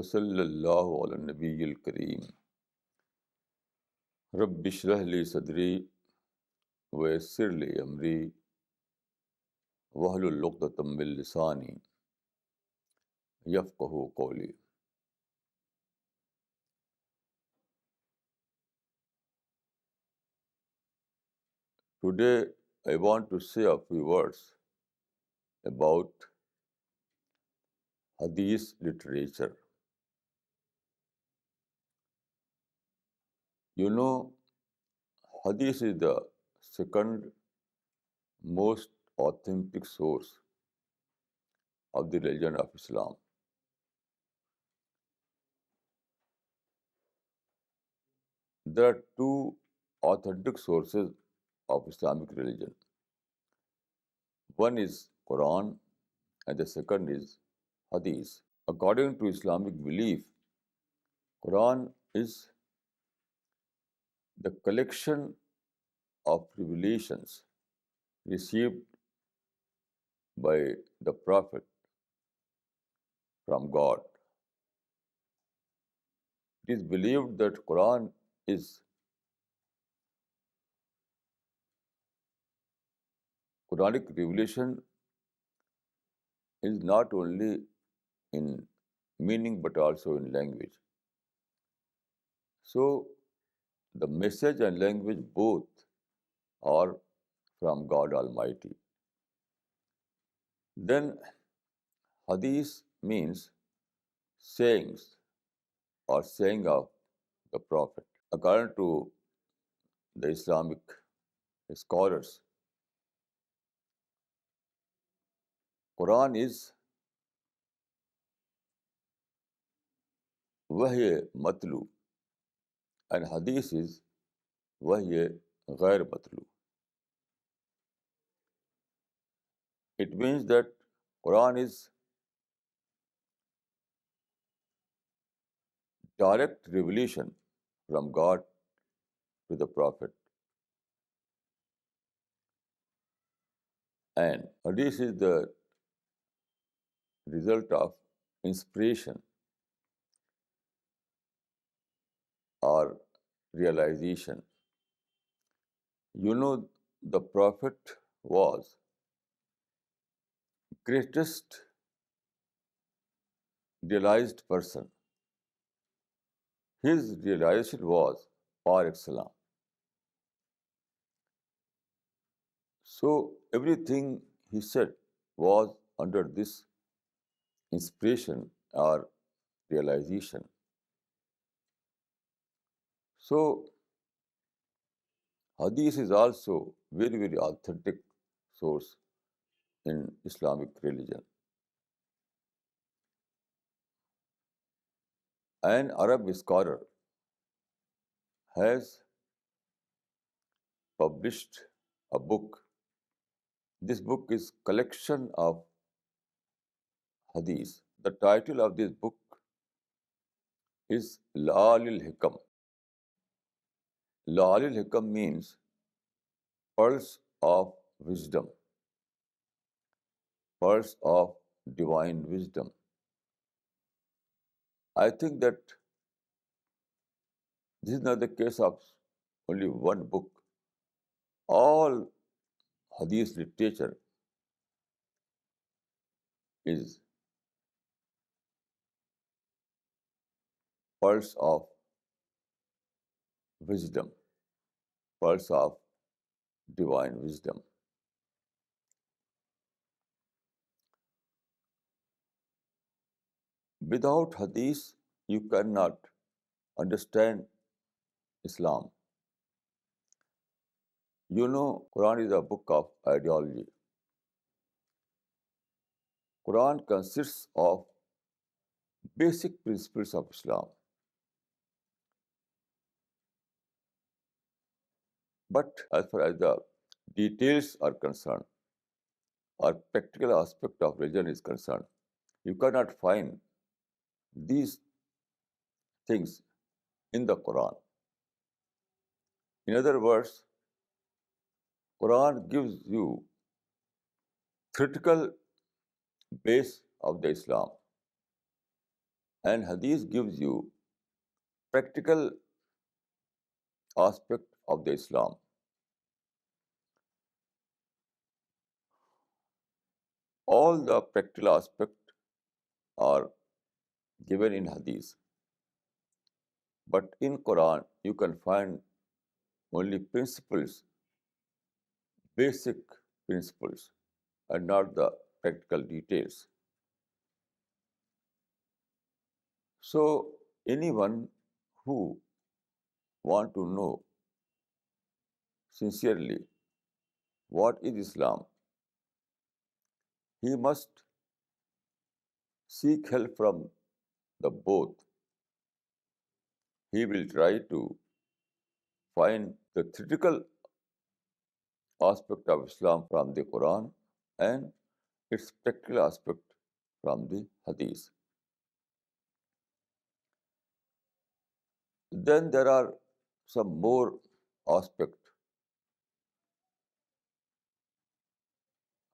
وصلی اللہ علی النبی الکریم رب اشرح لی صدری ویسر لی امری واحلل عقدۃ من لسانی یفقہوا قولی. Today I want to say a few words about Hadith literature. You know, Hadith is the second most authentic source of the religion of Islam. There are two authentic sources of Islamic religion. One is Quran and the second is Hadith. According to Islamic belief, Quran is the collection of revelations received by the Prophet from God. It is believed that Quranic revelation is not only in meaning but also in language. So the message and language both are from God Almighty. Then Hadith means sayings or saying of the Prophet. According to the Islamic scholars, Quran is wahy matlu and Hadith is wahy ghair matlu. It means that Quran is direct revelation from God to the Prophet, and Hadith is the result of inspiration or realization. You know, the Prophet was greatest realized person. His realization was par excellence. So everything he said was under this inspiration or realization. So Hadith is also very, very authentic source in Islamic religion. An Arab scholar has published a book. This book is collection of Hadith. The title of this book is La'alil Hikam. La'alil Hikam means pearls of wisdom, pearls of divine wisdom. I think that this is not the case of only one book. All Hadith literature is pearls of wisdom, pearls of divine wisdom. Without Hadith, you cannot understand Islam. You know, Quran is a book of ideology. Quran consists of basic principles of Islam. But as far as the details are concerned, or practical aspect of religion is concerned, you cannot find these things in the Quran. In other words, Quran gives you theoretical base of the Islam. And Hadith gives you practical aspect of the Islam. All the practical aspects are given in Hadith, but in Quran you can find only principles, basic principles, and not the practical details. So anyone who want to know sincerely what is Islam, he must seek help from the both. He will try to find the theoretical aspect of Islam from the Quran and its practical aspect from the Hadith. Then there are some more aspects.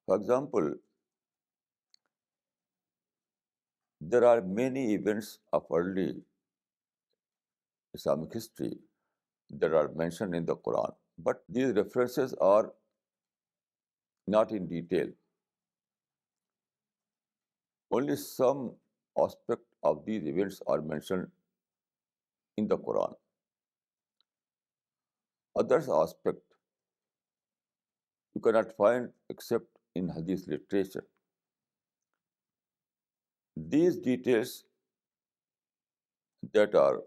For example, there are many events of early Islamic history that are mentioned in the Quran, but these references are not in detail. Only some aspect of these events are mentioned in the Quran. Others aspect you cannot find except in Hadith literature. These details that are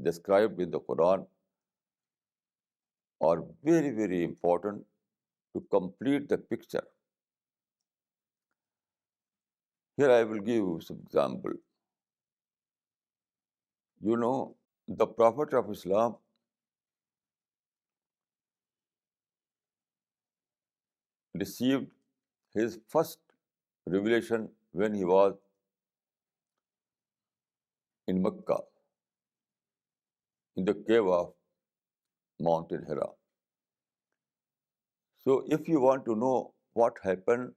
described in the Quran are very, very important to complete the picture. Here I will give you some example. You know, the Prophet of Islam received his first revelation when he was in Mecca, in the cave of Mountain Hira. So if you want to know what happened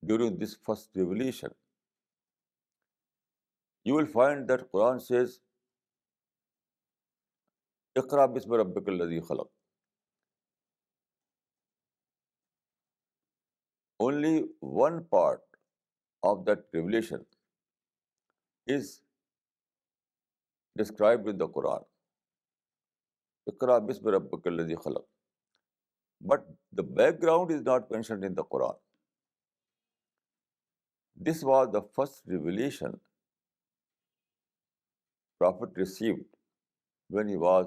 during this first revelation, you will find that Quran says, "Iqra bismi rabbikal ladhi khalaq." Only one part of that revelation is described in the Quran. Iqra bismi rabbikal ladhi khalaq. But the background is not mentioned in the Quran. This was the first revelation Prophet received when he was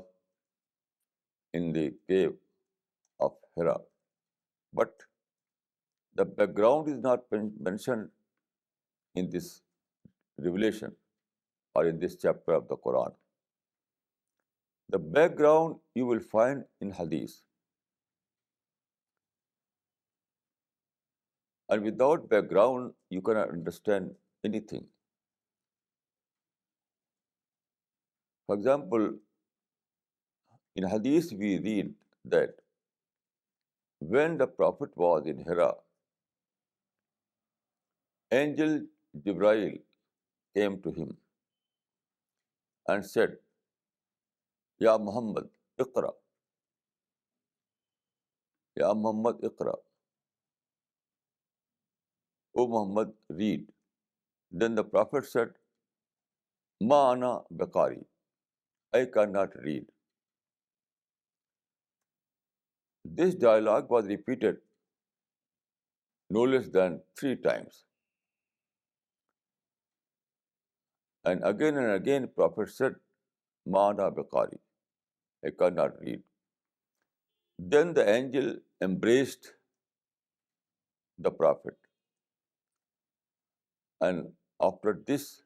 in the cave of Hira. But the background is not mentioned in this revelation or in this chapter of the Quran. The background you will find in Hadith. And without background, you cannot understand anything. For example, in Hadith we read that when the Prophet was in Hira, angel Jibreel came to him and said, Ya Muhammad, Iqra. Ya Muhammad, Iqra. O Muhammad, read. Then the Prophet said, Ma ana Bakari. I cannot read. This dialogue was repeated no less than 3 times. And again, Prophet said, Ma ana Bakari. I cannot read. Then the angel embraced the Prophet. And after this,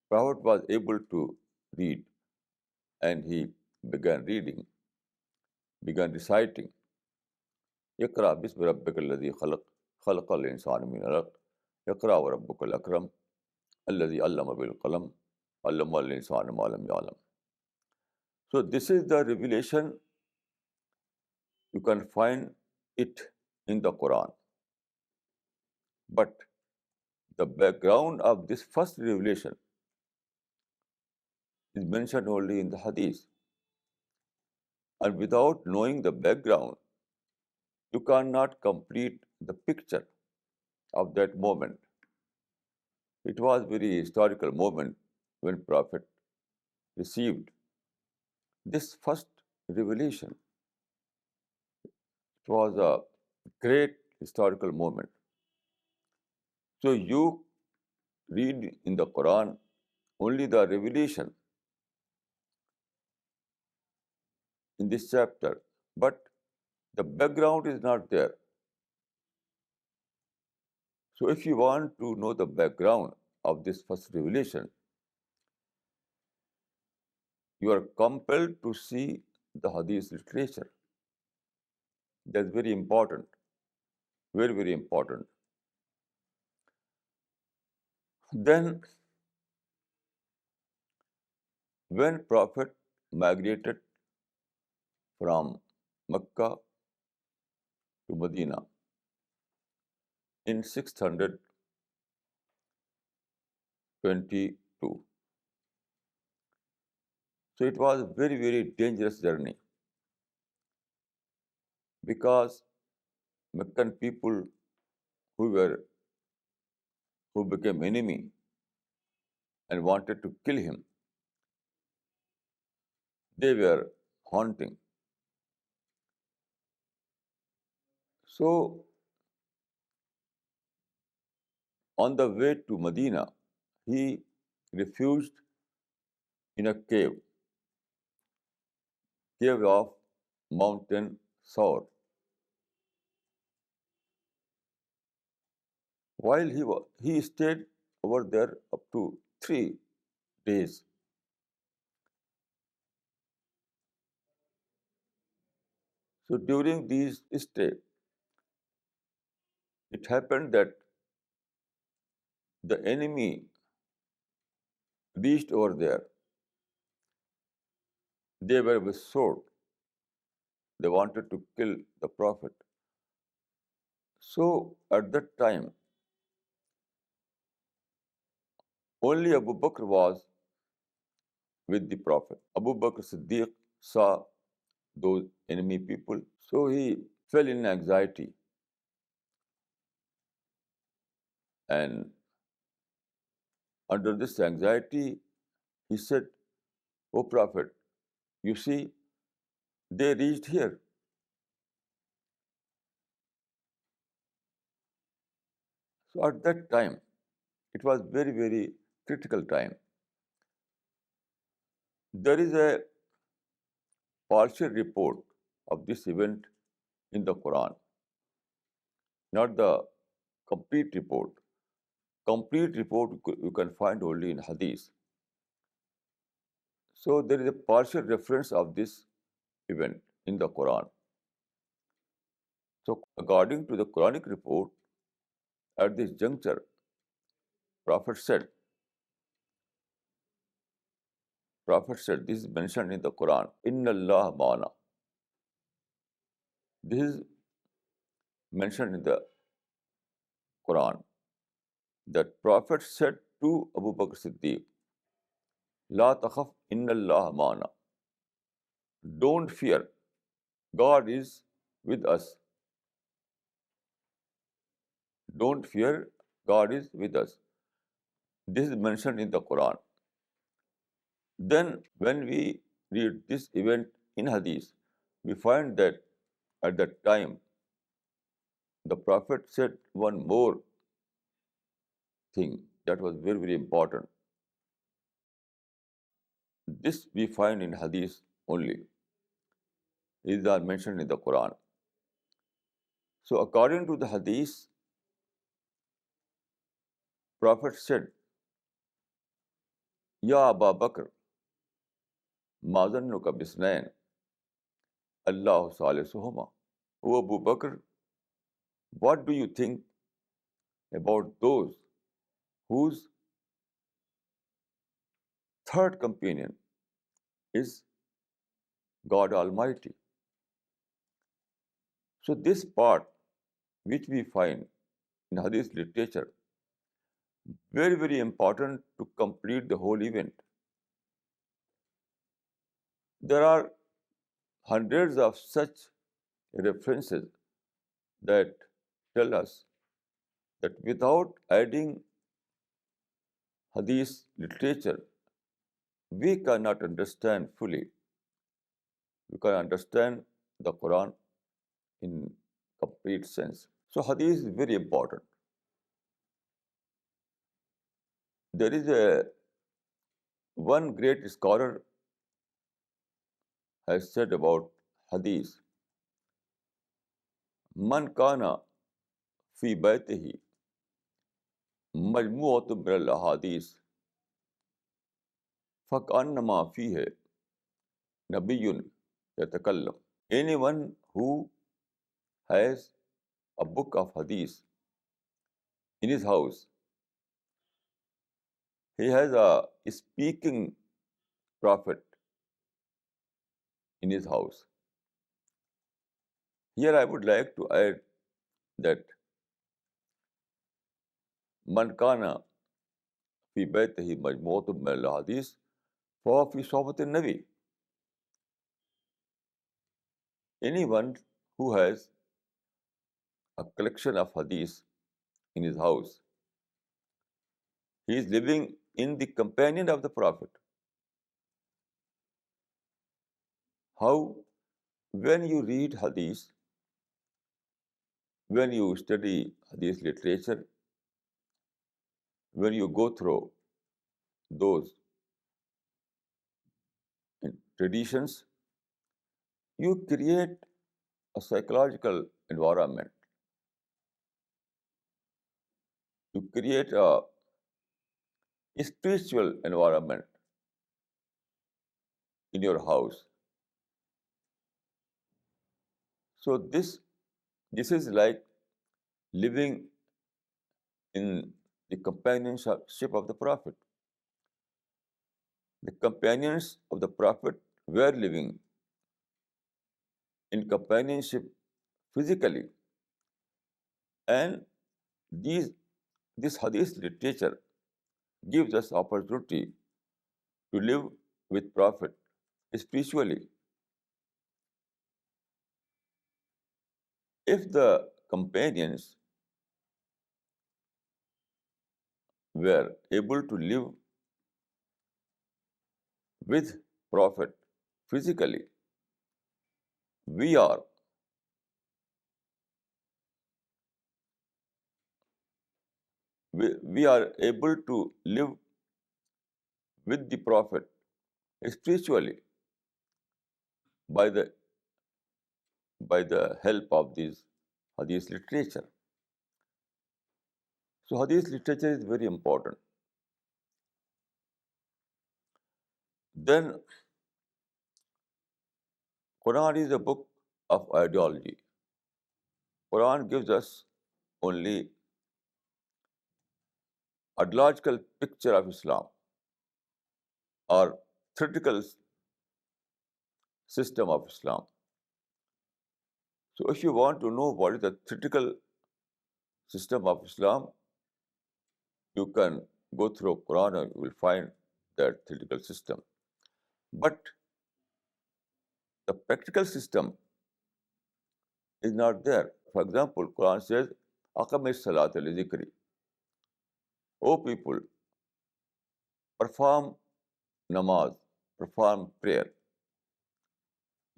Prophet was able to read. And he began reading, began reciting. Iqra bismi rabbikal ladhi khalaq, khalaqal insana min alaq, Iqra wa rabbukal akram, alladhi allama bil qalam, allama al insana ma lam ya'lam. So this is the revelation. You can find it in the Quran. But the background of this first revelation is mentioned only in the Hadith. And without knowing the background, you cannot complete the picture of that moment. It was a very historical moment when Prophet received this first revelation. It was a great historical moment. So you read in the Quran only the revelation in this chapter, but the background is not there. So if you want to know the background of this first revelation, you are compelled to see the Hadith literature. That's very important, very, very important. Then, when Prophet migrated from Mecca to Medina in 622, so it was a very, very dangerous journey because Meccan people who were who became enemy and wanted to kill him, they were haunting. So on the way to Medina, he refuged in a cave of mountain Saur. While he stayed over there up to 3 days. So during these stay, it happened that the enemy reached over there. They were with sword. They wanted to kill the Prophet. So at that time, only Abu Bakr was with the Prophet. Abu Bakr Siddiq saw those enemy people. So he fell in anxiety. And under this anxiety, he said, "O Prophet, you see, they reached here." So at that time, it was very, very critical time. There is a partial report of this event in the Quran, not the complete report. Complete report you can find only in Hadith. So there is a partial reference of this event in the Quran. So according to the Quranic report, at this juncture, Prophet said, this is mentioned in the Quran, Inna Allah Ma'ana. This is mentioned in the Quran. That Prophet said to Abu Bakr Siddiq, La takhaf inna Allah ma'ana. Don't fear, God is with us. Don't fear, God is with us. This is mentioned in the Quran. Then, when we read this event in Hadith, we find that at that time, the Prophet said one more thing that was very, very important. This we find in Hadith only. These are mentioned in the Quran. So, according to the Hadith, Prophet said, Ya Abu Bakr, Ma zannuka bisnain, Allahu salisuhuma. O Abu Bakr, what do you think about those whose third companion is God Almighty? So this part which we find in Hadith literature, very, very important to complete the whole event. There are hundreds of such references that tell us that without adding Hadith literature, we cannot understand fully. We can understand the Quran in complete sense. So Hadith is very important. There is a one great scholar has said about Hadith, Man kana fi baytihi majmu'atun min al-ahadith fakannama fihi nabiyyun yatakallam. Anyone who has a book of Hadith in his house, he has a speaking prophet in his house. Here I would like to add that Man kana fi baytihi majmu'atun min al-ahadith fahuwa fi sohbatin nabi. Anyone who has a collection of hadith in his house, he is living in the companion of the Prophet. How? When you read hadith, when you study hadith literature, when you go through those traditions, you create a psychological environment. You create a spiritual environment in your house. So this is like living in the companionship of the Prophet. The companions of the Prophet were living in companionship physically, and these this hadith literature gives us opportunity to live with Prophet spiritually. If the companions were able to live with Prophet physically, we are we are able to live with the Prophet spiritually by the help of this hadith literature. So hadith literature is very important. Then Quran is a book of ideology. Quran gives us only ideological picture of Islam or theoretical system of Islam. So if you want to know what is the theoretical system of Islam, you can go through Quran and you will find that theoretical system. But the practical system is not there. For example, Quran says, Aqamis salat al-zikri. O people, perform namaz, perform prayer.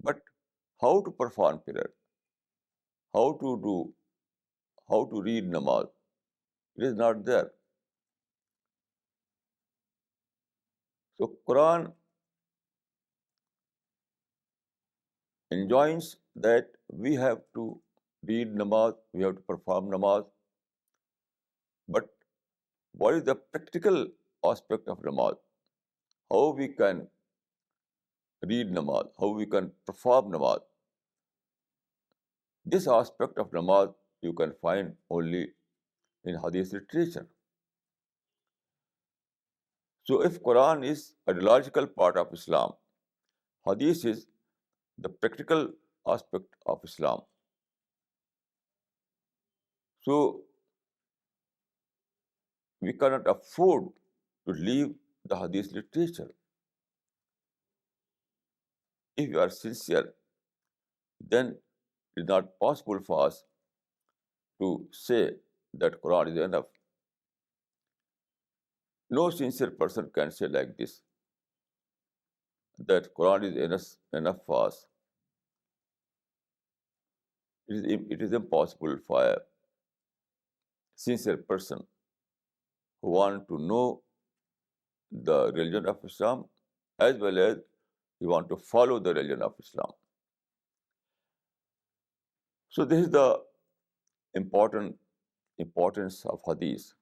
But how to perform prayer? How to do, how to read namaz? It is not there. So Quran enjoins that we have to read namaz, we have to perform namaz. But what is the practical aspect of namaz? How we can read namaz, how we can perform namaz? This aspect of namaz you can find only in hadith literature. So if Quran is a logical part of Islam, hadith is the practical aspect of Islam. So we cannot afford to leave the hadith literature. if you are sincere, then it is not possible for us to say that Quran is enough. No sincere person can say like this, that Quran is enough for us. It is impossible for a sincere person who want to know the religion of Islam as well as he want to follow the religion of Islam. So this is the importance of Hadith.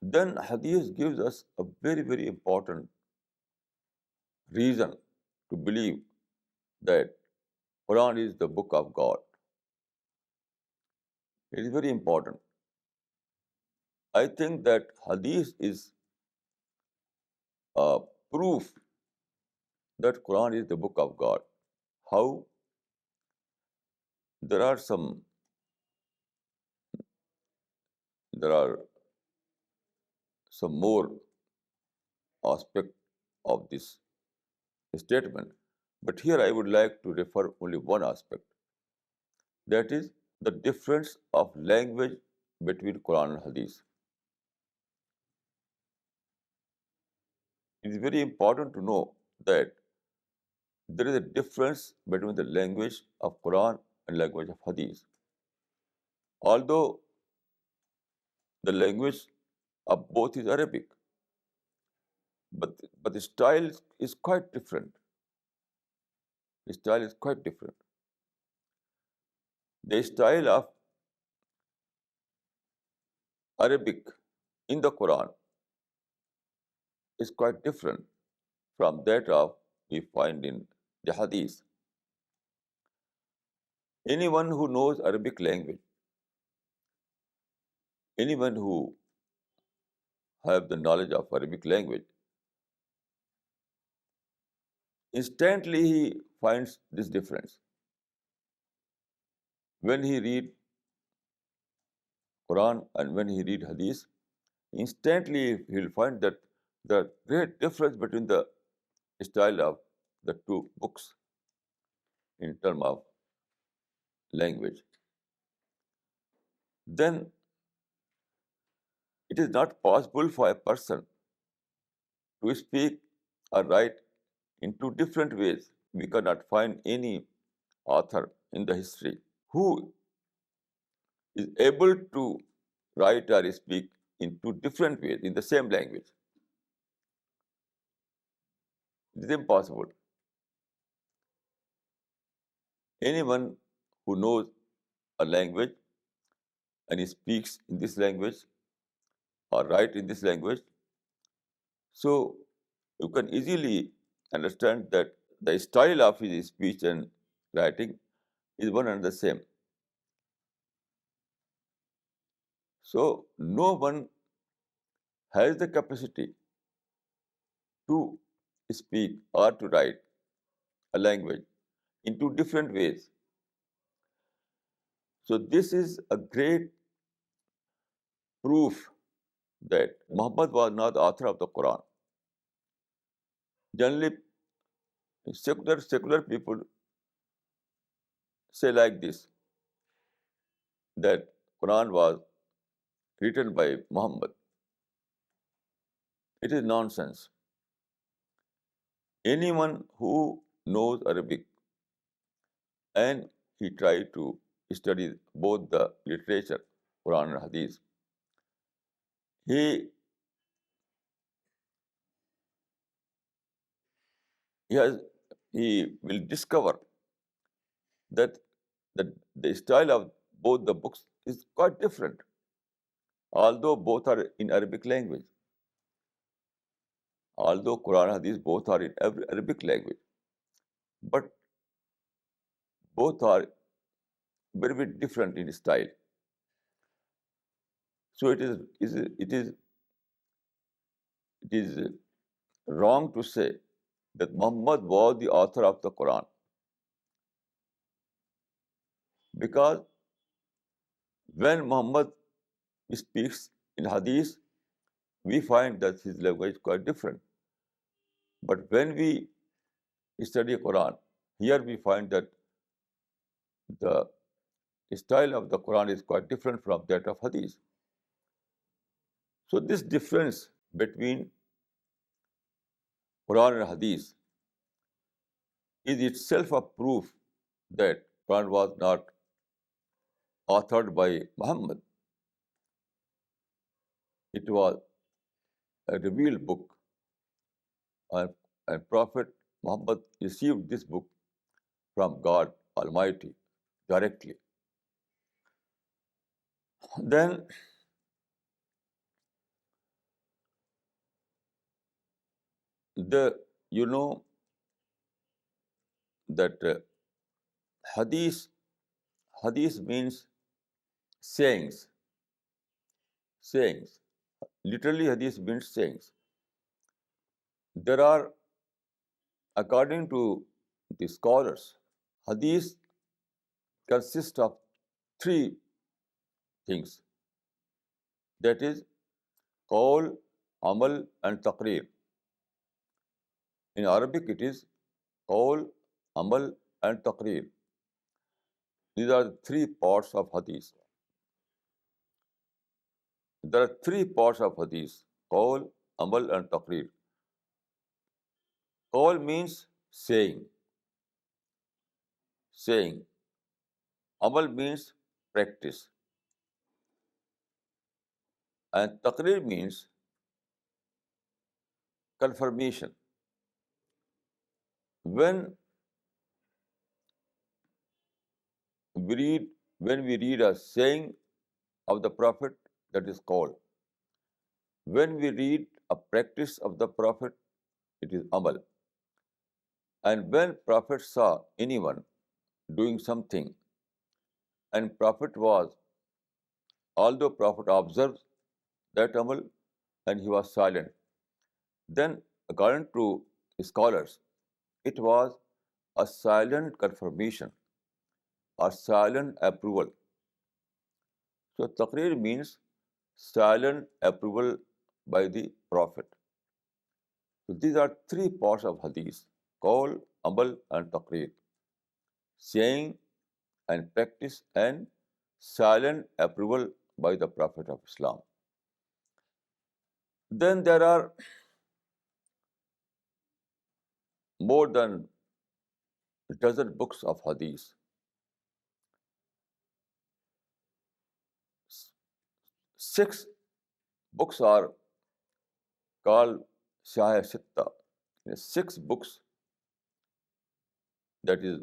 Then Hadith gives us a very, very important reason to believe that Quran is the book of God. It is very important. I think that Hadith is a proof that Quran is the book of God. How? There are some more aspects of this statement, but here I would like to refer only one aspect. That is the difference of language between Quran and Hadith. It is very important to know that there is a difference between the language of Quran and language of Hadith. Although the language of both is Arabic, but the style is quite different. The style is quite different. The style of Arabic in the Quran is quite different from that of we find in the Hadith. Anyone who knows Arabic language, anyone who have the knowledge of Arabic language, instantly he finds this difference. When he read Quran and when he read Hadith, instantly he will find that the great difference between the style of the two books in terms of language. Then it is not possible for a person to speak or write in two different ways. We cannot find any author in the history who is able to write or speak in two different ways in the same language. It is impossible. Anyone who knows a language and he speaks in this language or write in this language, so you can easily understand that the style of his speech and writing is one and the same. So no one has the capacity to speak or to write a language in two different ways. So this is a great proof that Muhammad was not the author of the Quran. Generally, secular people say like this, that Quran was written by Muhammad. It is nonsense. Anyone who knows Arabic and he tried to study both the literature, Quran and Hadith, he will discover that the style of both the books is quite different, although both are in Arabic language. Although Quran and Hadith both are in Arabic language, but both are very, very different in style. So it is wrong to say that Muhammad was the author of the Quran, because when Muhammad speaks in Hadith, we find that his language is quite different. But when we study Quran. Here we find that the style of the Quran is quite different from that of Hadith. So this difference between Quran and Hadith is itself a proof that Quran was not authored by Muhammad. It was a revealed book, and, and Prophet Muhammad received this book from God Almighty directly. Then you know that hadith hadith means sayings. Sayings. Literally, hadith means sayings. There are, according to the scholars, hadith consists of three things. That is, qawl, amal, and taqreer. In Arabic, it is qawl, amal, and taqreer. These are the three parts of hadith. There are three parts of hadith: qawl, amal, and taqreer. Qawl means saying. Saying. Amal means practice. And taqreer means confirmation. When we read a saying of the Prophet, that is qawl. When we read a practice of the Prophet, it is amal. And when Prophet saw anyone doing something, and although Prophet observed that amal and he was silent, then according to scholars, it was a silent confirmation or silent approval. So taqreer means silent approval by the Prophet. So these are three parts of hadith: qawl, amal, and taqreer. Saying and practice and silent approval by the Prophet of Islam. Then there are more than a dozen books of hadith. Six books are called Shah Sitta. Six books, that is,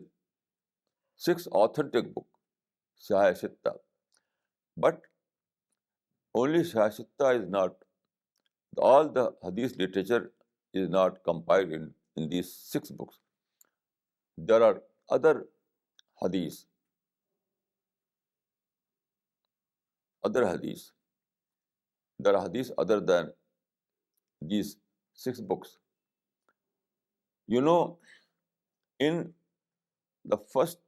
six authentic books, Shah Sitta. But only Shah Sitta is not, all the hadith literature is not compiled in these six books. There are other hadiths, other hadiths. There are hadiths other than these six books. You know, in the first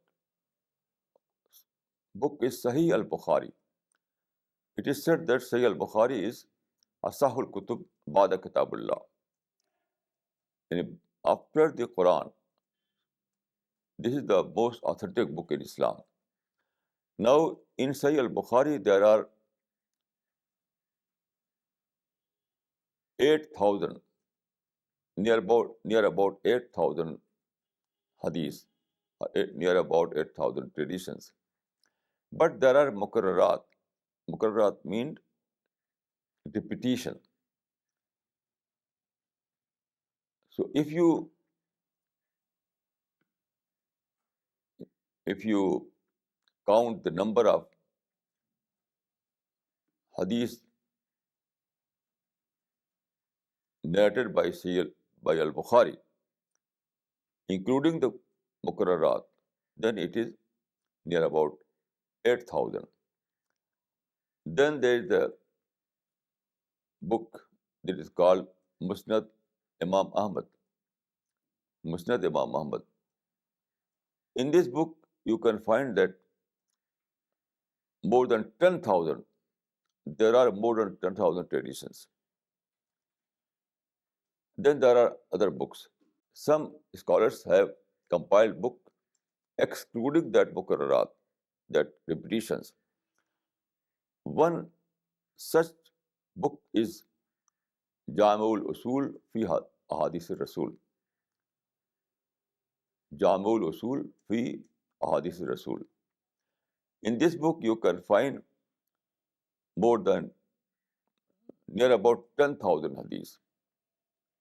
book is Sahih al-Bukhari. It is said that Sahih al-Bukhari is Asahul Kutub Ba'da Kitabullah. After the Quran, this is the most authentic book in Islam. Now, in Sahih al-Bukhari, there are 8,000, near about 8,000 hadiths, near about 8,000 traditions. But there are mukarrarat. Mukarrarat means repetition. So if you count the number of hadiths narrated by al-Bukhari, including the mukarrarat, then it is near about 8,000. Then there is the book that is called Musnad Imam Ahmad. Musnad Imam Ahmad. In this book, you can find that more than 10,000, there are more than 10,000 traditions. Then there are other books. Some scholars have compiled book excluding that mukarrarat, that repetitions. One such book is Jamul Usul fi Ahadith Rasul. Jamul Usul fi Ahadith Rasul. In this book, you can find more than near about 10,000 hadiths.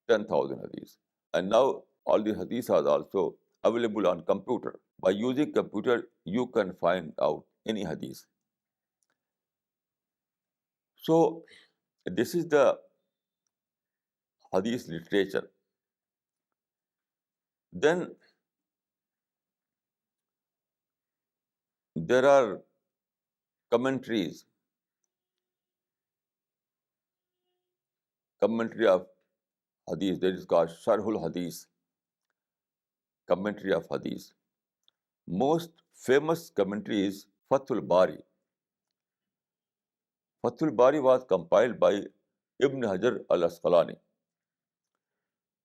10,000 hadiths. And now all the hadiths are also available on computer. By using computer, you can find out any hadith. So this is the hadith literature. Then there are commentaries, commentary of hadith, that is called Sharhul Hadith, commentary of hadith. Most famous commentary is Fathul Bari. Fathul Bari was compiled by Ibn Hajar al-Asqalani.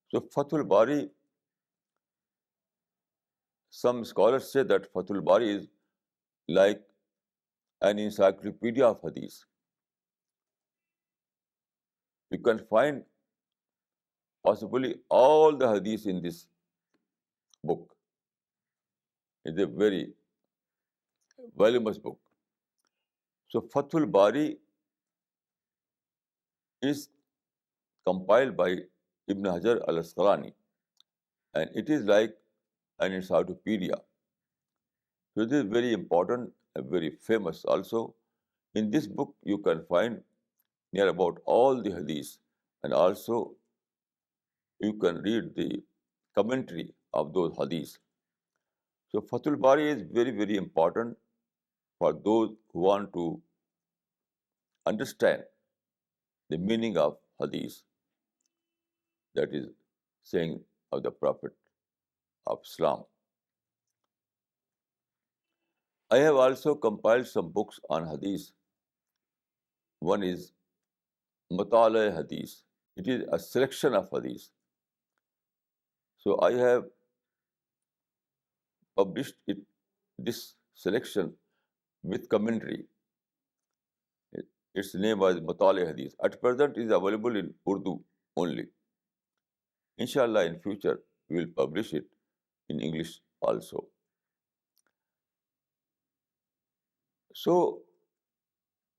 So Fathul Bari, some scholars say that Fathul Bari is like an encyclopedia of hadith. You can find possibly all the hadith in this book. It's a very voluminous book. So Fathul Bari is compiled by Ibn Hajar al-Asqalani, and it is like an encyclopedia. So it is very important and very famous also. In this book, you can find near about all the hadiths, and also you can read the commentary of those hadiths. So Fathul Bari is very, very important for those who want to understand the meaning of hadith, that is saying of the Prophet of Islam. I have also compiled some books on hadith. One is Mutala Hadith. It is a selection of hadith. So I have published this selection with commentary. Its name was Mutala Hadith. At present, it is available in Urdu only. Inshallah, in future, we will publish it in English also. So,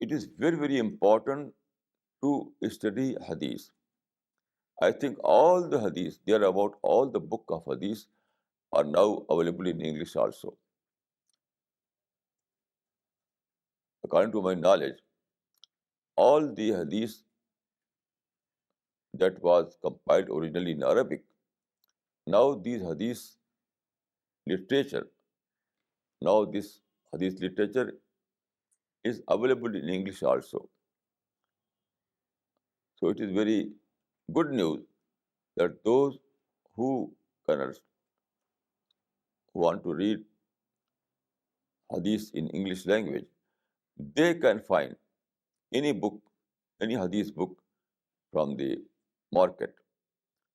it is very, very important to study hadith. I think all the hadith, there are about all the book of hadith are now available in English also. According to my knowledge, all the hadith that was compiled originally in Arabic, now these hadith literature, now this hadith literature is available in English also. So it is very good news that those who want to read hadith in English language, they can find any book, any hadith book from the market.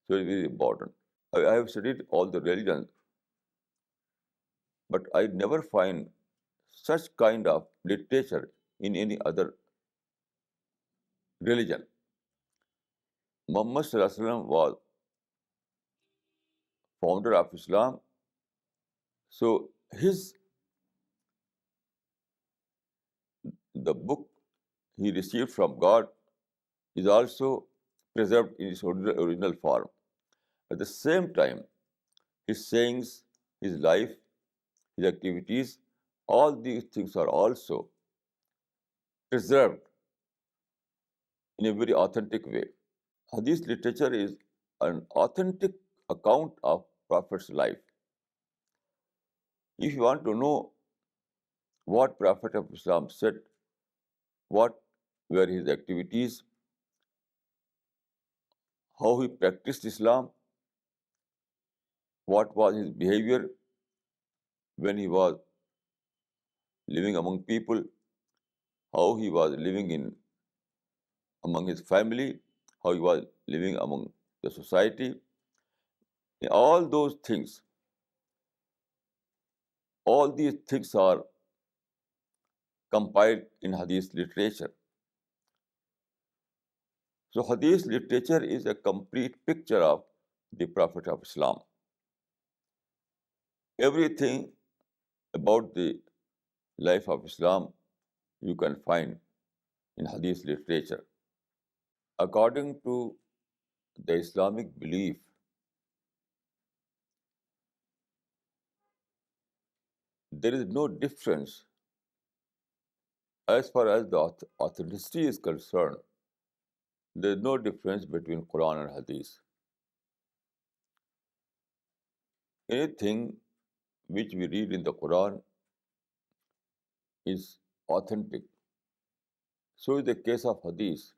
So it is very important. I have studied all the religions, but I never find such kind of literature in any other religion. Muhammad Sallallahu Alaihi Wasallam was founder of Islam. So the book he received from God is also preserved in its original form. At the same time, his sayings, his life, his activities, all these things are also preserved in a very authentic way. Hadith literature is an authentic account of Prophet's life. If you want to know what Prophet of Islam said, what were his activities, how he practiced Islam, what was his behavior when he was living among people, how he was living among his family, how he was living among the society, All those things, all these things are compiled in Hadith literature. So Hadith literature is a complete picture of the Prophet of Islam. Everything about the life of Islam you can find in Hadith literature. According to the Islamic belief, there is no difference as far as the authenticity is concerned. There is no difference between Quran and Hadith. Anything which we read in the Quran is authentic. So is the case of Hadith.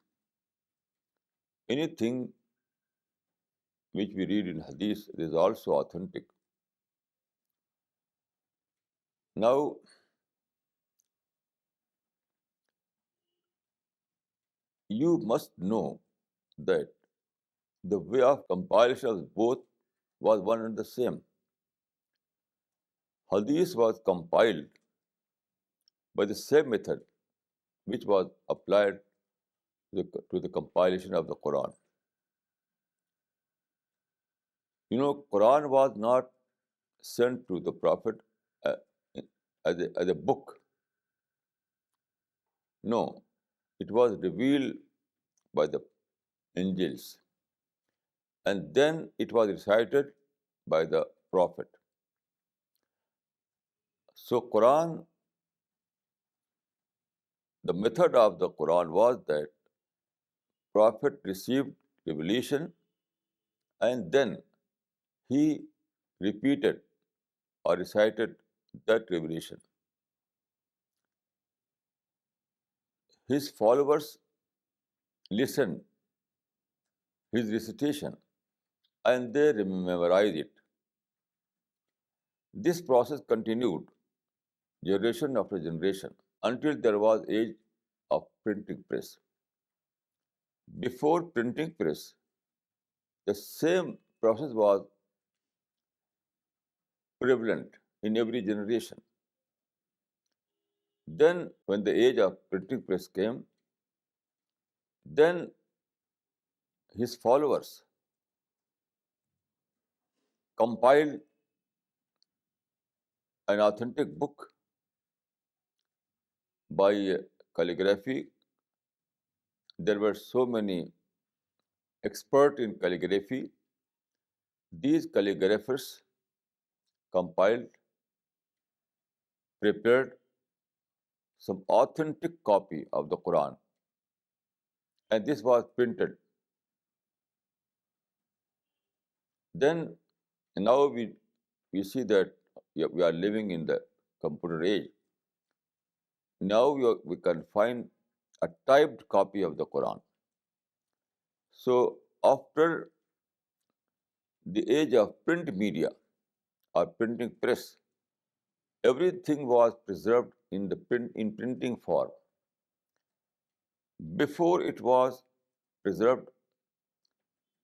Anything which we read in Hadith is also authentic. Now, you must know that the way of compilation of both was one and the same. Hadith was compiled by the same method which was applied to the compilation of the Quran. Quran was not sent to the Prophet uh, as a book. No, it was revealed by the angels, and then it was recited by the Prophet. So Quran, the method of the Quran was that Prophet received revelation and then he repeated or recited that revelation. His followers listened his recitation and they memorized it. This process continued generation after generation until there was age of printing press. Before printing press, the same process was prevalent in every generation. Then, when the age of printing press came, then his followers compiled an authentic book by calligraphy. There were so many experts in calligraphy. These calligraphers compiled, prepared some authentic copy of the Quran, and this was printed. Then now we see that we are living in the computer age. Now we can find a typed copy of the Quran. So after the age of print media or printing press, everything was preserved in printing form. Before it was preserved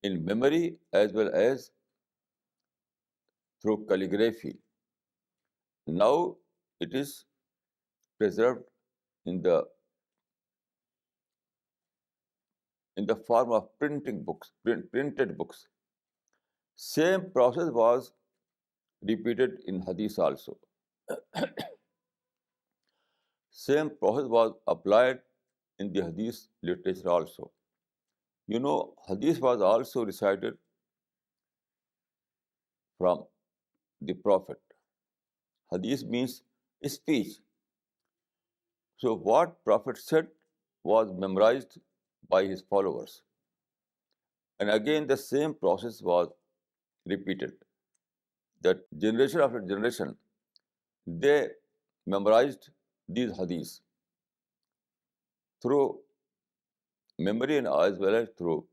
in memory as well as through calligraphy. Now it is preserved in the form of printing books, printed books. Same process was repeated in Hadith also. Same process was applied in the Hadith literature also. Hadith was also recited from the Prophet. Hadith means speech. So what Prophet said was memorized by his followers. And again, the same process was repeated. That generation after generation, they memorized these hadiths through memory and as well as through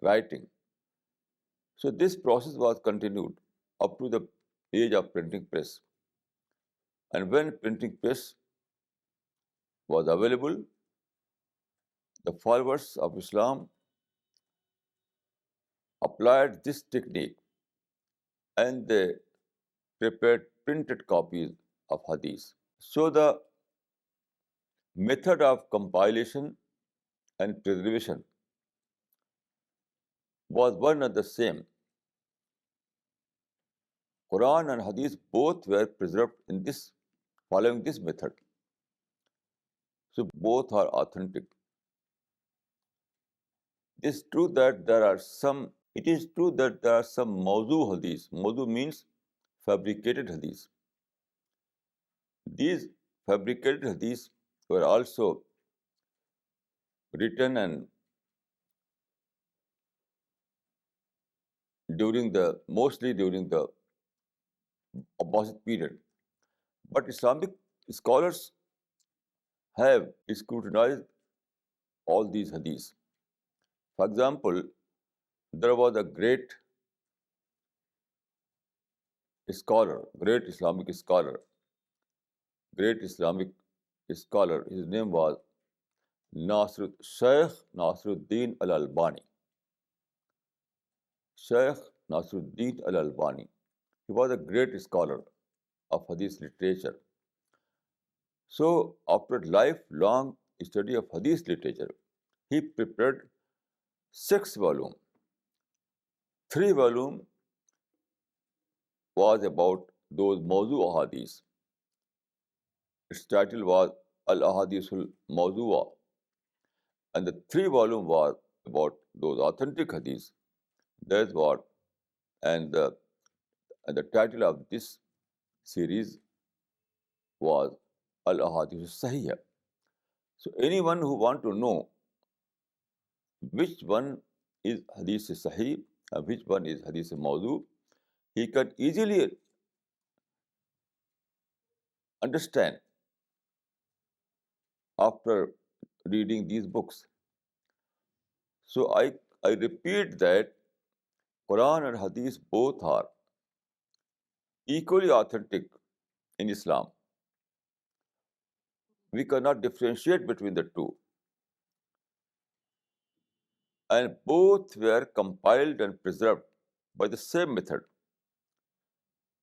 writing. So this process was continued up to the age of printing press. And when printing press was available, the followers of Islam applied this technique and they prepared printed copies of Hadith. So the method of compilation and preservation was one and the same. Quran and Hadith both were preserved in this following this method. So both are authentic. It is true that there are some mawzu hadith. Mawzu means fabricated hadith. These fabricated hadiths were also written and mostly during the Abbasid period. But Islamic scholars have scrutinized all these hadiths. For example, there was a great Islamic scholar, his name was Sheikh Nasruddin al-Albani. Sheikh Nasruddin al-Albani. He was a great scholar of Hadith literature. So, after lifelong study of Hadith literature, he prepared 6 volumes. 3 volumes was about those Mawzu Ahadith. Its title was Al-Ahadithul Mawzu'a. And the 3 volume was about those authentic Hadiths. That's what, and the title of this series was Al-Ahadith Sahihah. So anyone who want to know which one is Hadith Sahih and which one is Hadith Mawdu, he can easily understand after reading these books. So I repeat that Quran and Hadith both are equally authentic in Islam. We cannot differentiate between the two. And both were compiled and preserved by the same method.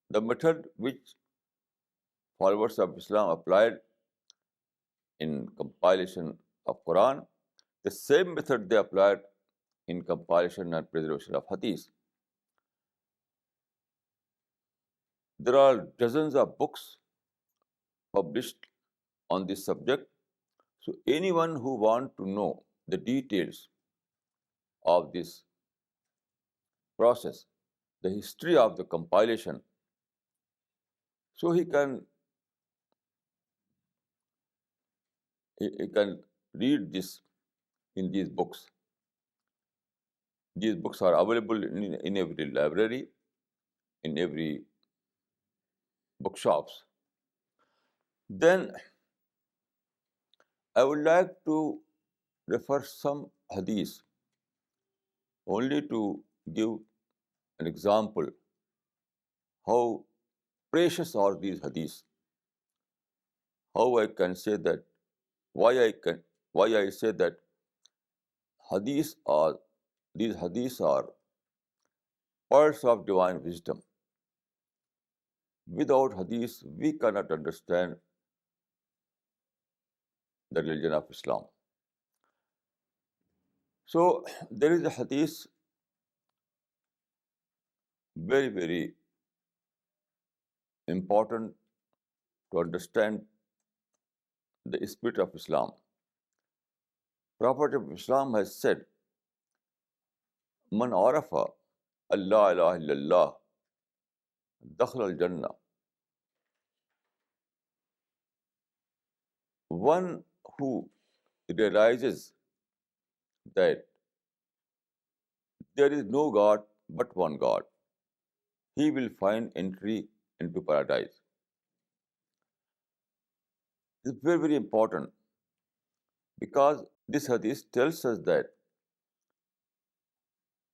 The method which followers of Islam applied in compilation of Quran, the same method they applied in compilation and preservation of Hadith. There are dozens of books published on this subject. So anyone who wants to know the details of this process, the history of the compilation, so he can read this in these books. These books are available in every library, in every bookshops. Then I would like to refer some hadith only to give an example how precious are these hadiths. How I can say that why I say that hadiths are these hadiths are pearls of divine wisdom. Without hadith, we cannot understand the religion of Islam. So there is a hadith very, very important to understand the spirit of Islam. Prophet of Islam has said, Man arafa Allah ilaha illallah dakhla al-jannah. One who realizes that there is no God but one God, he will find entry into paradise. It's very, very important because this hadith tells us that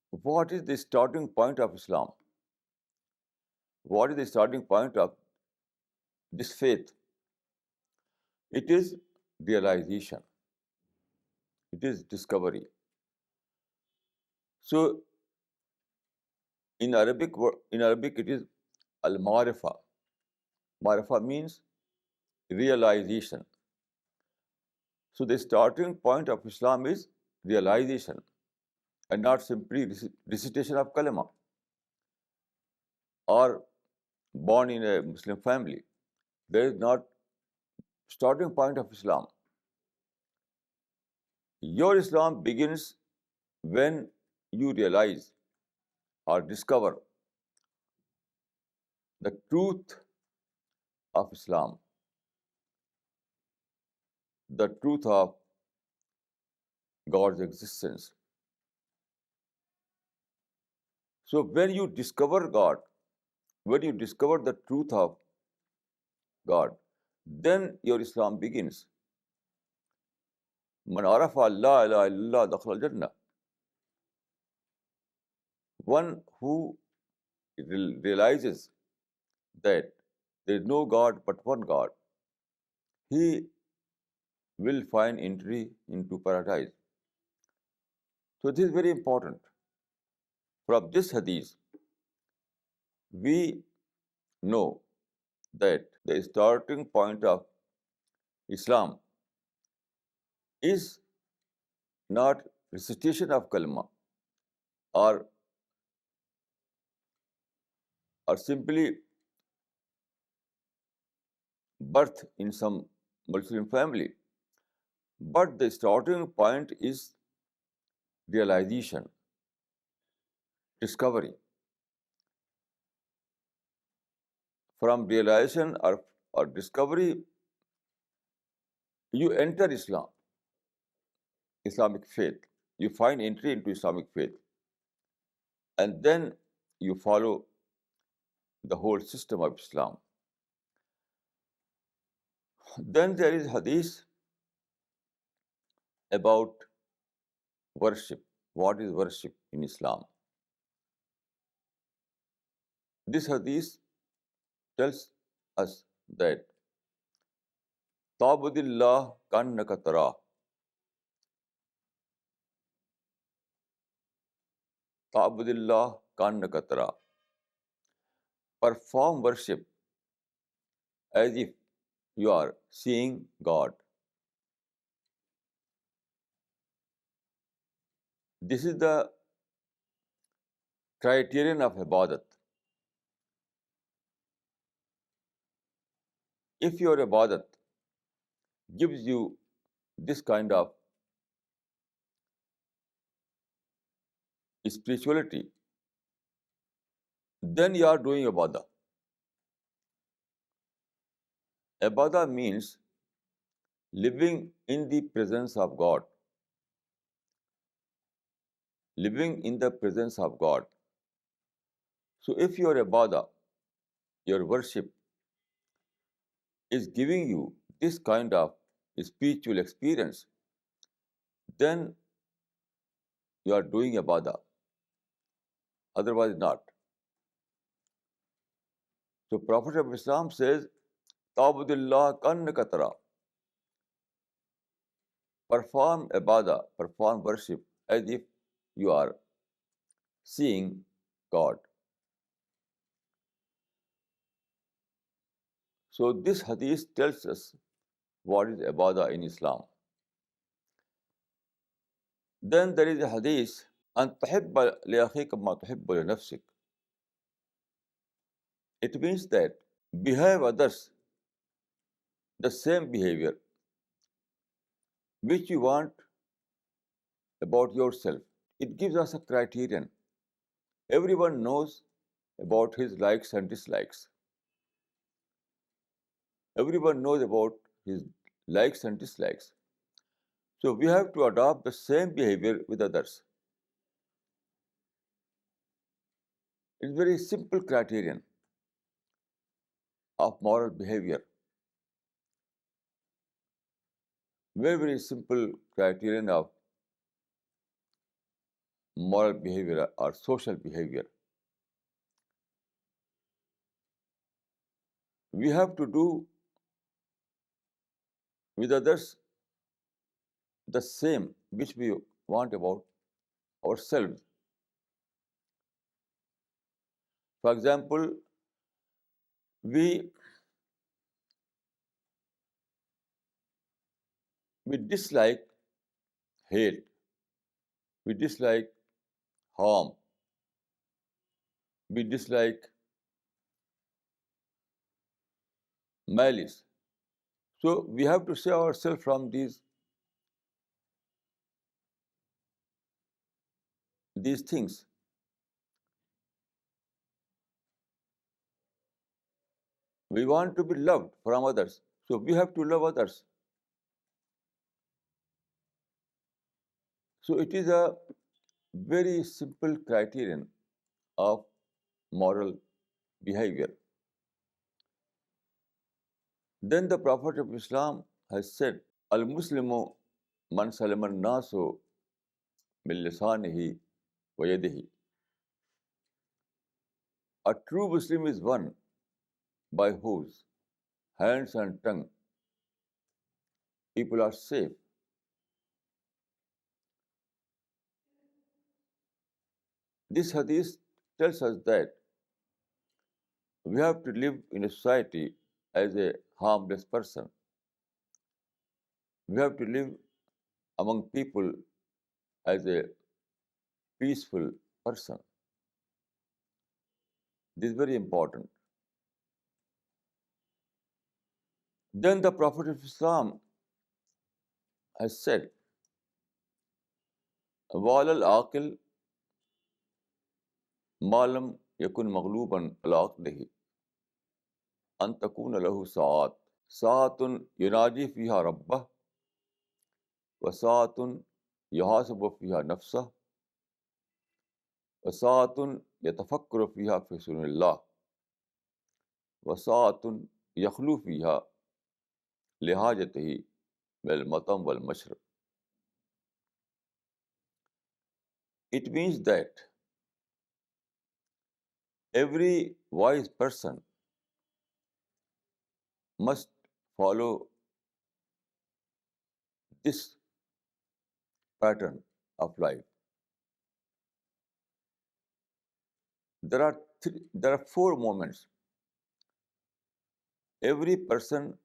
what is the starting point of Islam? What is the starting point of this faith? It is realization. It is discovery. So In Arabic it is al-marifa. Marifa means realization. So the starting point of Islam is realization and not simply recitation of kalima or born in a Muslim family. There is not starting point of Islam. Your Islam begins when you realize or discover the truth of Islam, the truth of God's existence. So when you discover God, when you discover the truth of God, then your Islam begins. Man arafa la ilaha illallah dakhala al-jannah. One who realizes that there is no God but one God, he will find entry into paradise. So this is very important. From this hadith, we know that the starting point of Islam is not recitation of kalma or, or simply birth in some Muslim family, but the starting point is realization, discovery. From realization or discovery, you enter Islam, Islamic faith. You find entry into Islamic faith. And then you follow the whole system of Islam. Then there is hadith about worship. What is worship in Islam? This hadith tells us that Ta'budillah kannaka tara. Ta'budillah kannaka tara. Perform worship as if you are seeing God. This is the criterion of ibadat. If your ibadat gives you this kind of spirituality, then you are doing ibadah. Ibadah means living in the presence of God. Living in the presence of God. So if your ibadah, your worship is giving you this kind of spiritual experience, then you are doing ibadah. Otherwise not. So Prophet of Islam says, Ta'budillah kannaka tara. Perform ibadah, perform worship as if you are seeing God. So this hadith tells us what is ibadah in Islam. Then there is a hadith, أن تحب لأخيك ما تحب لنفسك. It means that behave others the same behavior which you want about yourself. It gives us a criterion. Everyone knows about his likes and dislikes. Everyone knows about his likes and dislikes. So we have to adopt the same behavior with others. It's a very simple criterion of moral behavior. Very, very simple criterion of moral behavior or social behavior. We have to do with others the same which we want about ourselves. For example, we we dislike hate, we dislike harm, we dislike malice. So we have to save ourselves from these things. We want to be loved from others, so we have to love others. So it is a very simple criterion of moral behavior. Then the Prophet of Islam has said, Al Muslimu man salaman nasu min lisanihi wa yadihi. A true Muslim is one by whose hands and tongue people are safe. This hadith tells us that we have to live in a society as a harmless person. We have to live among people as a peaceful person. This is very important. Then the Prophet of Islam has said, وَعَلَى الْعَاقِلِ مَا لَمْ يَكُنْ مَغْلُوبًا عَلَى عَقْلِهِ أَنْ تَكُونَ لَهُ سَاعَاتٌ سَاعَةٌ يُنَاجِي فِيهَا رَبَّهُ وَسَاعَةٌ يُحَاسِبُ فِيهَا نَفْسَهُ وَسَاعَةٌ يَتَفَكَّرُ فِيهَا فِي سُنَنِ اللَّهِ وَسَاعَةٌ يَخْلُو فِيهَا لِحَاجَتِهِ مِنَ الْمَطْعَمِ وَالْمَشْرَبِ. It means that every wise person must follow this pattern of life. There are four moments. Every person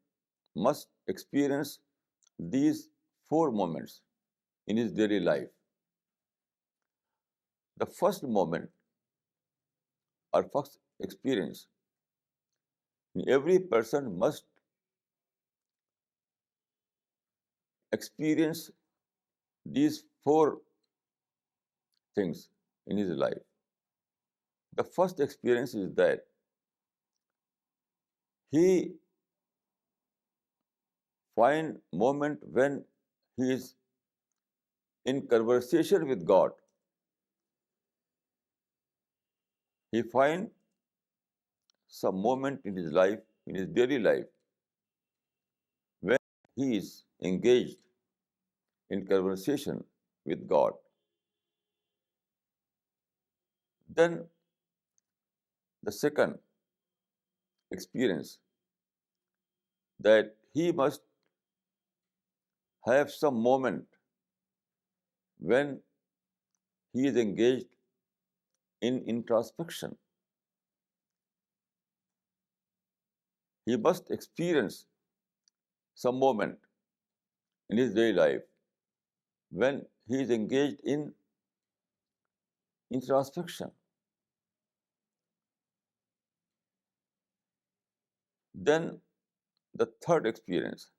must experience these four moments in his daily life. The first moment or first experience, every person must experience these four things in his life. The first experience is that he find moment when he is in conversation with God. He find some moment in his life, in his daily life, when he is engaged in conversation with God. Then the second experience, that he must have some moment when he is engaged in introspection. He must experience some moment in his daily life when he is engaged in introspection. Then the third experience,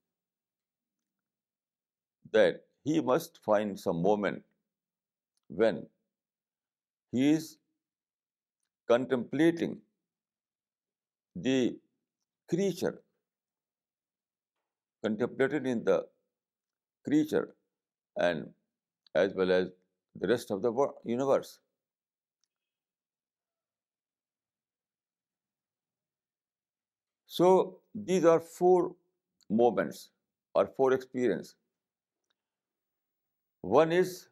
that he must find some moment when he is contemplating the creature, contemplating in the creature and as well as the rest of the universe. So these are four moments or four experiences. One is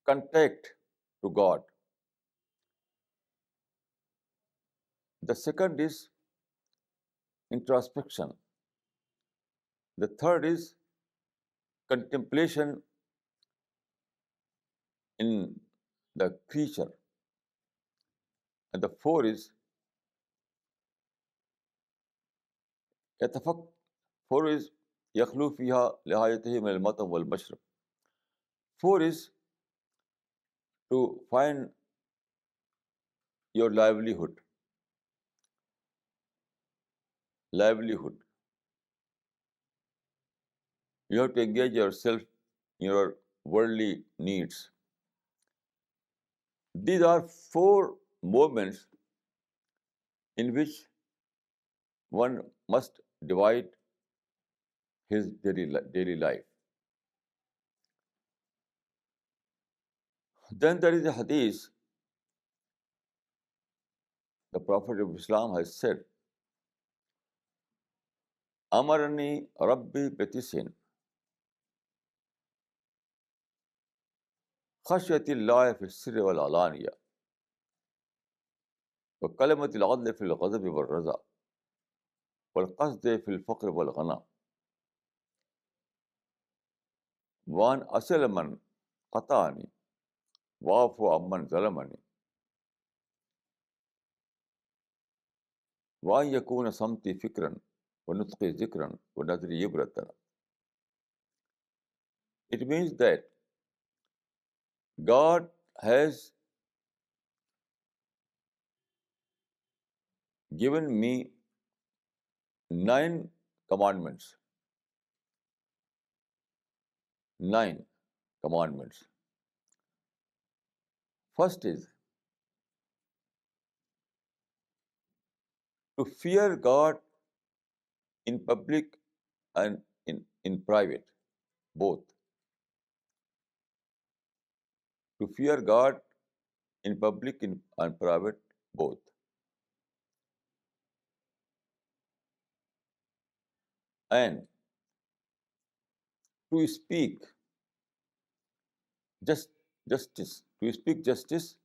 contact to God. The second is introspection. The third is contemplation in the creature. And the four is يتفق four is يخلو فيها لحاجته من المطر والمشرب. Four is to find your livelihood. Livelihood. You have to engage yourself in your worldly needs. These are four moments in which one must divide his daily life. Then there is a hadith. The Prophet of Islam has said, Amarani Rabbi Betisin, Khashyati Allah fi sirri wal alaniya, wa kalimati al-adl fi al-ghadab wal raza, wal qasd fi al-faqr wal ghana, wa an asal man qata'ani, wa afu amman zalamani, wa an yakuna samti fikran, wa nutqi zikran, wa nadri ibratan. It means that God has given me 9 commandments. 9 commandments. First is to fear God in public and in private, both. To fear God in public and private, both. And to speak justice. To speak justice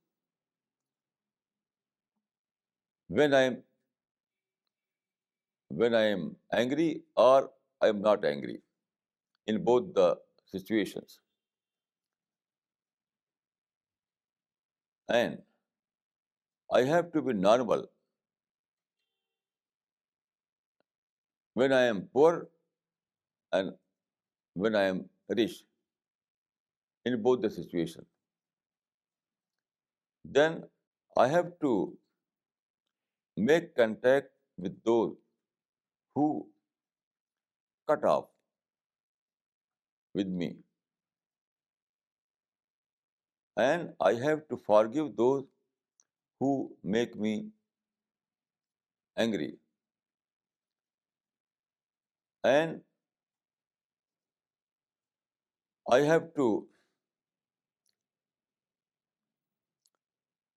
when I am angry or I am not angry, in both the situations. And I have to be normal when I am poor and when I am rich, in both the situations. Then I have to make contact with those who cut off with me. And I have to forgive those who make me angry. And I have to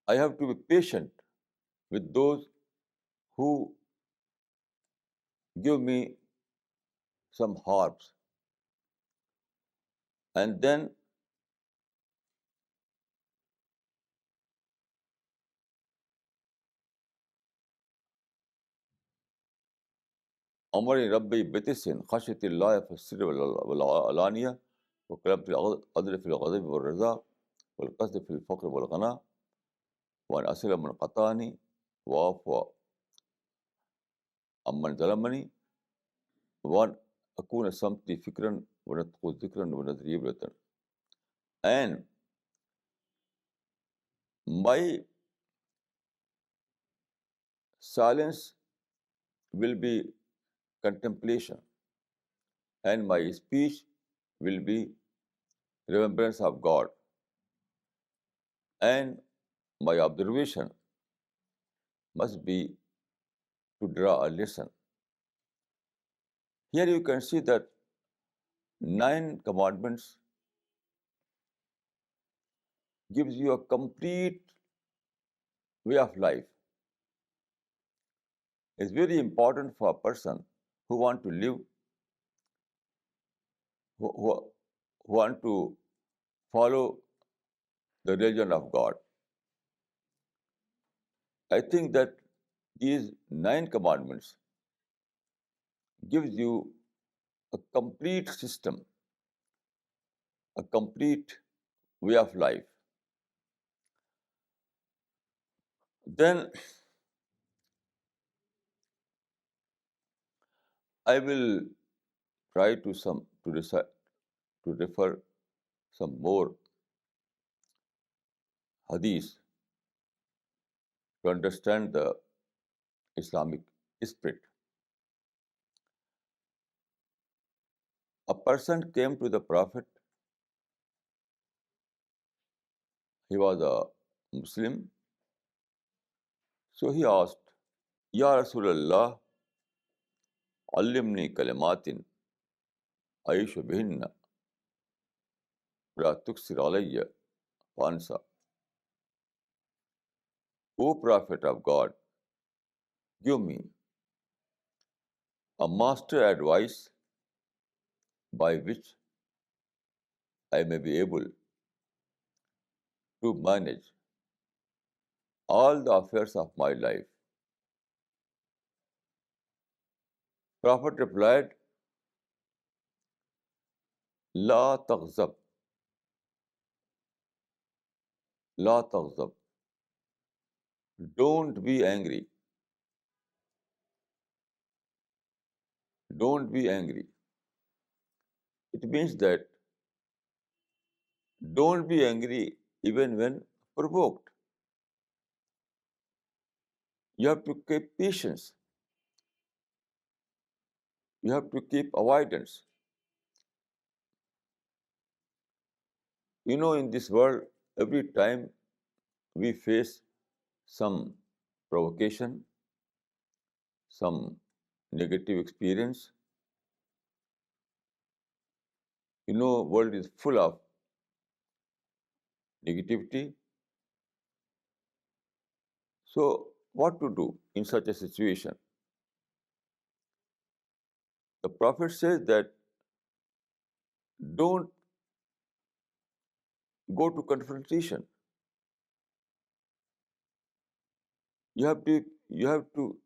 be patient with those who give me some harms. And then أمرني ربي بتسع خشية الله في السر والعلانية وكلمة العدل في الغضب والرضا والقصد في الفقر والغنى وأن أصل من قطعني وأعفو عمن ظلمني وأن أكون صمتي فكرا ونطق ذكرا ونذري عبرة. And my silence will be contemplation, and my speech will be remembrance of God, and my observation must be to draw a lesson. Here you can see that 9 commandments gives you a complete way of life. It's very important for a person who want to live, who want to follow the religion of God. I think that these 9 commandments gives you a complete system, a complete way of life. Then I will try to refer some more hadith to understand the Islamic spirit. A person came to the Prophet. He was a Muslim. So he asked, Ya Rasulallah, allimni kalimatin aishu bihinna la tuksir alayya fansa. O Prophet of God, give me a master advice by which I may be able to manage all the affairs of my life. Prophet replied, La taghzab, la taghzab. Don't be angry. Don't be angry. It means that don't be angry even when provoked. You have to keep patience. You have to keep avoidance. In this world, every time we face some provocation, some negative experience, world is full of negativity. So, what to do in such a situation? The Prophet says that don't go to confrontation. You have to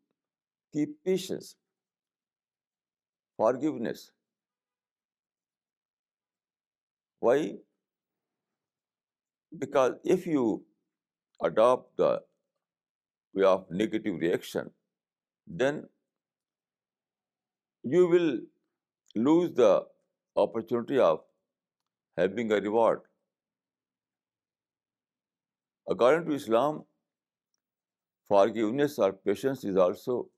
keep patience, forgiveness. Why? Because if you adopt the way of negative reaction, then you will lose the opportunity of having a reward. According to Islam, forgiveness or patience is also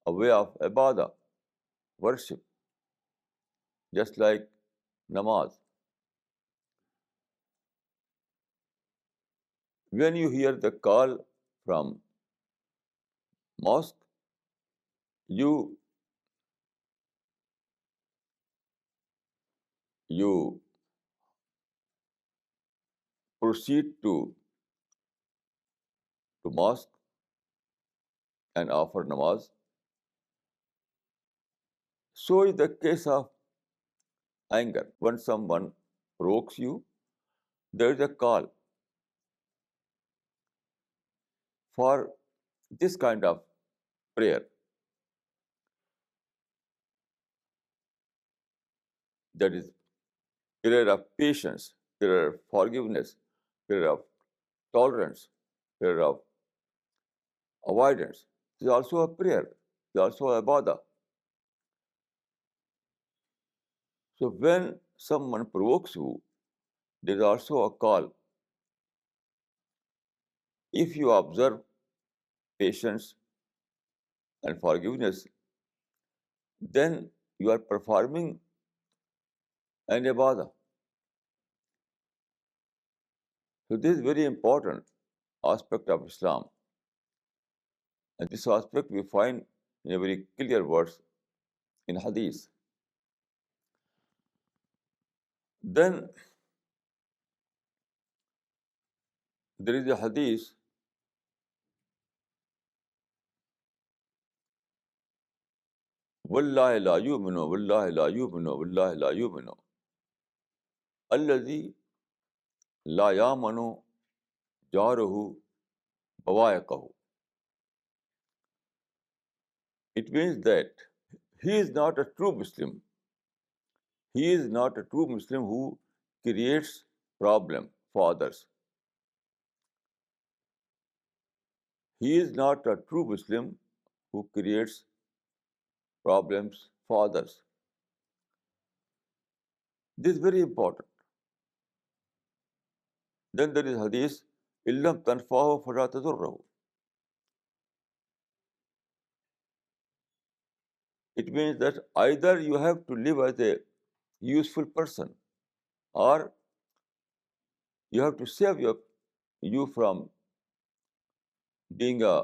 a way of ibadah, worship, just like namaz. When you hear the call from mosque, you you proceed to mosque and offer namaz. So is the case of anger. When someone provokes you, there is a call for this kind of prayer, that is prayer of patience, prayer of forgiveness, prayer of tolerance, prayer of avoidance. It is also a prayer. It is also a ibadah. So when someone provokes you, there is also a call. If you observe patience and forgiveness, then you are performing an ibadah. So this is very important aspect of Islam. And this aspect we find in a very clear words in Hadith. Then there is a Hadith, Wallahi la yu'minu, Wallahi la yu'minu, Wallahi la yu'minu, Alladhi la ya'manu jaruhu bawa'iqahu. It means that he is not a true Muslim. He is not a true Muslim who creates problem for others. He is not a true Muslim who creates problems for others. This is very important. Then there is Hadith, illam tanfahu fala tadurrahu. It means that either you have to live as a useful person or you have to save you from being a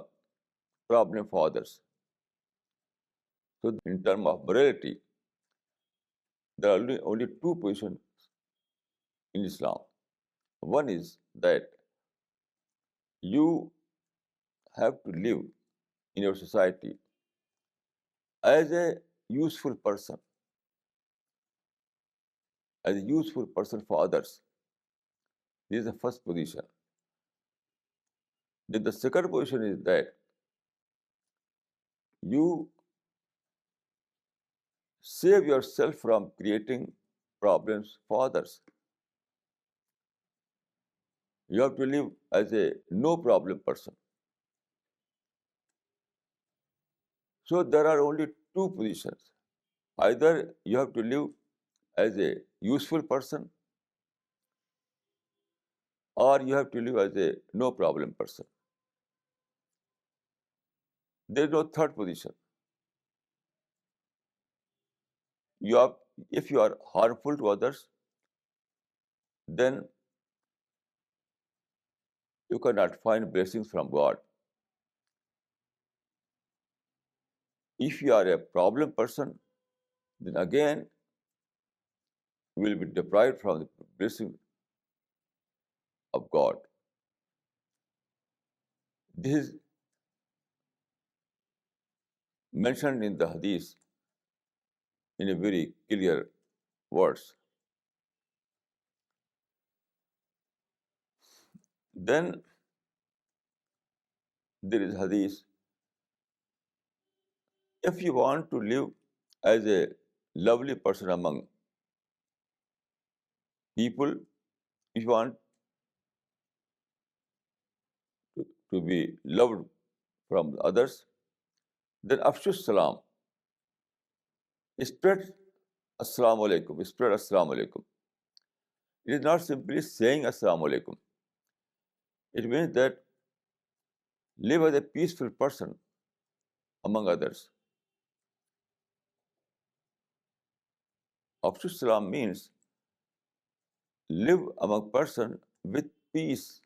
problem for others. So, in terms of morality, there are only two positions in Islam. One is that you have to live in your society as a useful person, as a useful person for others. This is the first position. Then the second position is that you save yourself from creating problems for others. You have to live as a no problem person. So there are only two positions. Either you have to live as a useful person or you have to live as a no problem person. There is no third position. If you are harmful to others, then you cannot find blessings from God. If you are a problem person, then again you will be deprived from the blessing of God. This is mentioned in the Hadith in a very clear words. Then there is Hadith. If you want to live as a lovely person among people, if you want to be loved from others, then afshu salam, spread assalamu alaikum, spread assalamu alaikum. It is not simply saying assalamu alaikum. It means that live as a peaceful person among others. Afshu salam means live among person with peace,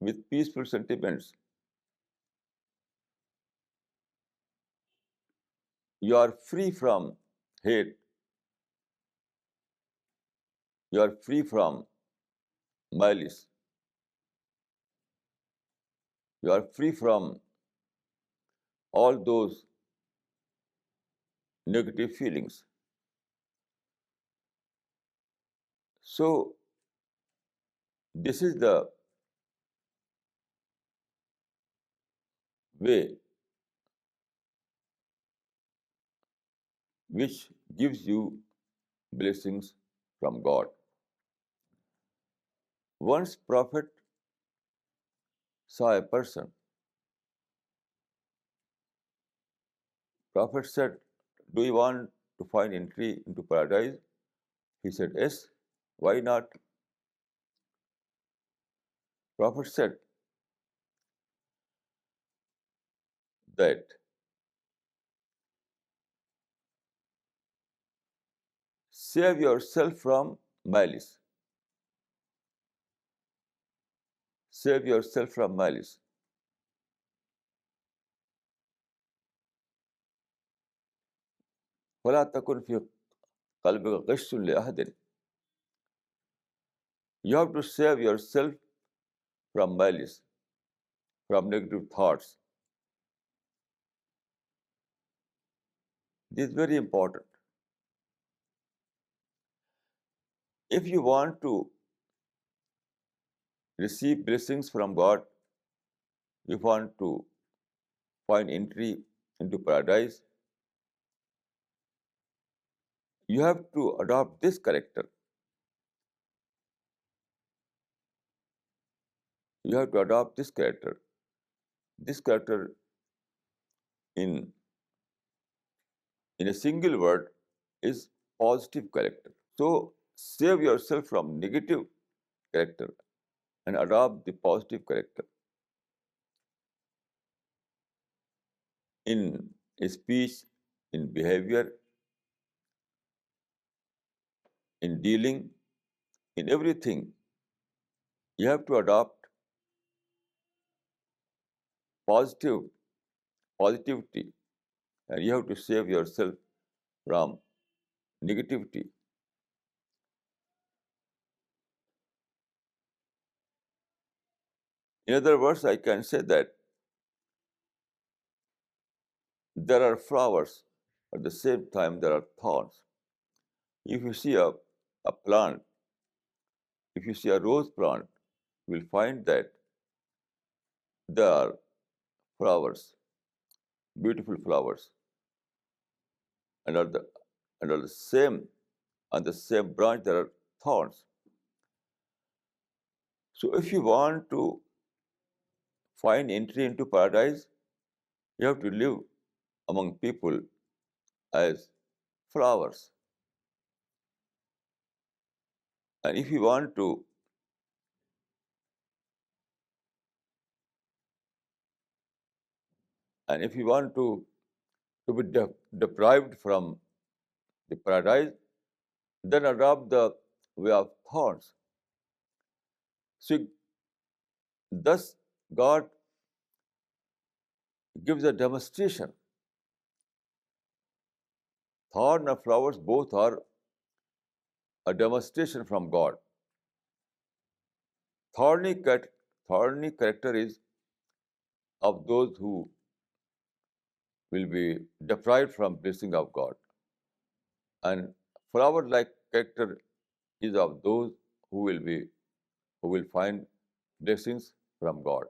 with peaceful sentiments. You are free from hate. You are free from malice. You are free from all those negative feelings. So, this is the way which gives you blessings from God. Once Prophet saw a person. Prophet said, "Do you want to find entry into paradise?" He said, "Yes." "Why not?" Prophet said that save yourself from malice. Save yourself from malice. ولا تكن في قلبك غش لأحد. You have to save yourself from malice, from negative thoughts. This is very important. If you want to receive blessings from God, you want to find entry into paradise, you have to adopt this character. You have to adopt this character. This character in a single word is positive character. So save yourself from negative character and adopt the positive character in speech, in behavior, in dealing, in everything. You have to adopt positive positivity, and you have to save yourself from negativity. In other words, I can say that there are flowers, at the same time there are thorns. If you see a plant, if you see a rose plant, you will find that there are flowers, beautiful flowers, and on the same branch there are thorns. So if you want to find entry into paradise, you have to live among people as flowers. And if you want to be deprived from the paradise, then adopt the way of thorns. So thus God gives a demonstration. Thorn and flowers both are a demonstration from God. Thorny, thorny character is of those who will be deprived from blessing of God. And flower-like character is of those who will find blessings from God.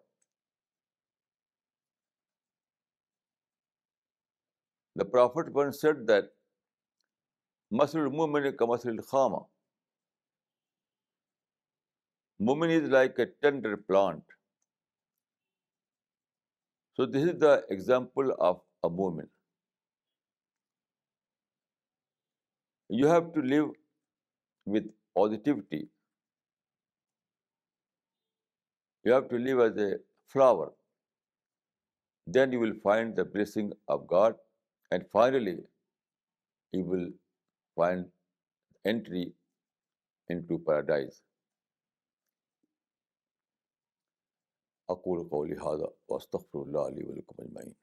The Prophet once said that Maslul Mu'min kamaslil khama. Mu'min is like a tender plant. So this is the example of a mu'min. You have to live with positivity. You have to live as a flower. Then you will find the blessing of God, and finally you will find entry into paradise. أقول قولي هذا وأستغفر الله لي ولكم أجمعين.